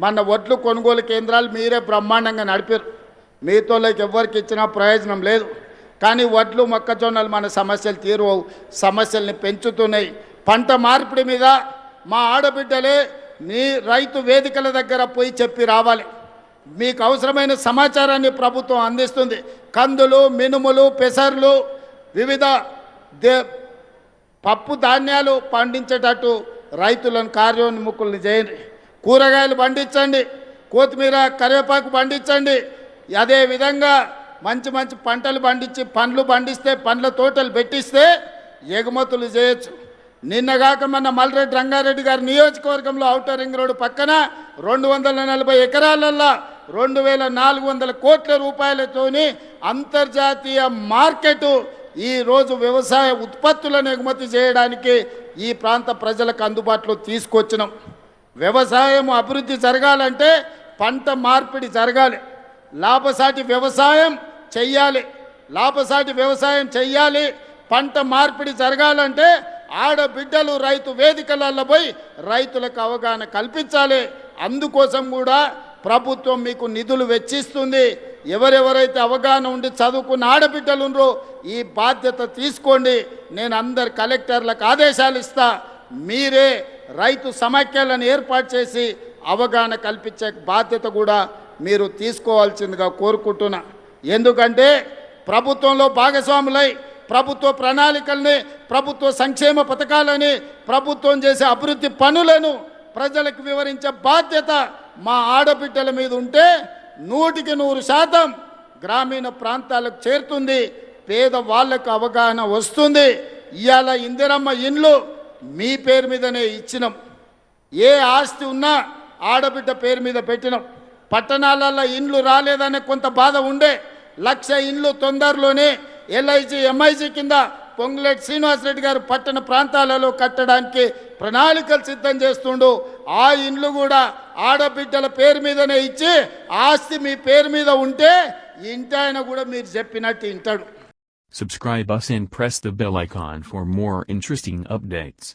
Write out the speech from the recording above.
మన ఒడ్లు కొనుగోలు కేంద్రాలు మీరే బ్రహ్మాండంగా నడిపారు. మీతోలోకి ఎవరికి ఇచ్చినా ప్రయోజనం లేదు. కానీ వడ్లు మొక్కజొన్నలు మన సమస్యలు తీరువవు, సమస్యల్ని పెంచుతున్నాయి. పంట మార్పిడి మీద మా ఆడబిడ్డలే నీ రైతు వేదికల దగ్గర పోయి చెప్పి రావాలి. మీకు అవసరమైన సమాచారాన్ని ప్రభుత్వం అందిస్తుంది. కందులు, మినుములు, పెసర్లు, వివిధ పప్పు ధాన్యాలు పండించేటట్టు రైతులను కార్యోన్ముఖులను చేయండి. కూరగాయలు పండించండి, కొత్తిమీర, కరివేపాకు పండించండి. అదేవిధంగా మంచి మంచి పంటలు పండించి పండ్లు పండిస్తే, పండ్ల తోటలు పెట్టిస్తే ఎగుమతులు చేయొచ్చు. నిన్నగాక మన మల్రెడ్డి రంగారెడ్డి గారి నియోజకవర్గంలో ఔటర్ రింగ్ రోడ్డు పక్కన 240 ఎకరాలల్లో 2400 కోట్ల రూపాయలతోని అంతర్జాతీయ మార్కెట్ ఈరోజు వ్యవసాయ ఉత్పత్తులను ఎగుమతి చేయడానికి ఈ ప్రాంత ప్రజలకు అందుబాటులో తీసుకొచ్చినాం. వ్యవసాయం అభివృద్ధి జరగాలంటే పంట మార్పిడి జరగాలి. లాభసాటి వ్యవసాయం చెయ్యాలి. పంట మార్పిడి జరగాలంటే ఆడబిడ్డలు రైతు వేదికలలో పోయి రైతులకు అవగాహన కల్పించాలి. అందుకోసం కూడా ప్రభుత్వం మీకు నిధులు వెచ్చిస్తుంది. ఎవరెవరైతే అవగాహన ఉండి చదువుకున్న ఆడబిడ్డలు ఉన్నారో ఈ బాధ్యత తీసుకోండి. నేను అందరు కలెక్టర్లకు ఆదేశాలు ఇస్తా. మీరే రైతు సమాఖ్యలను ఏర్పాటు చేసి అవగాహన కల్పించే బాధ్యత కూడా మీరు తీసుకోవాల్సిందిగా కోరుకుంటున్నా. ఎందుకంటే ప్రభుత్వంలో భాగస్వాములై ప్రభుత్వ ప్రణాళికల్ని, ప్రభుత్వ సంక్షేమ పథకాలని, ప్రభుత్వం చేసే అభివృద్ధి పనులను ప్రజలకు వివరించే బాధ్యత మా ఆడబిడ్డల మీద ఉంటే 100% గ్రామీణ ప్రాంతాలకు చేరుతుంది. పేదవాళ్లకు అవగాహన వస్తుంది. ఇవాళ ఇందిరమ్మ ఇండ్లు మీ పేరు మీదనే ఇచ్చినాం. ఏ ఆస్తి ఉన్నా ఆడబిడ్డ పేరు మీద పెట్టినాం. పట్టణాలలో ఇండ్లు రాలేదనే కొంత బాధ ఉండే. 1,00,000 ఇండ్లు తొందరలోనే ఎల్ఐజీ ఎంఐజీ కింద పొంగులేటి శ్రీనివాసరెడ్డి గారు పట్టణ ప్రాంతాలలో కట్టడానికి ప్రణాళికలు సిద్ధం చేస్తుండు. ఆ ఇండ్లు కూడా ఆడబిడ్డల పేరు మీదనే ఇచ్చి ఆస్తి మీ పేరు మీద ఉంటే ఇంటాయన కూడా మీరు చెప్పినట్టు ఇంటాడు. Subscribe us and press the bell icon for more interesting updates.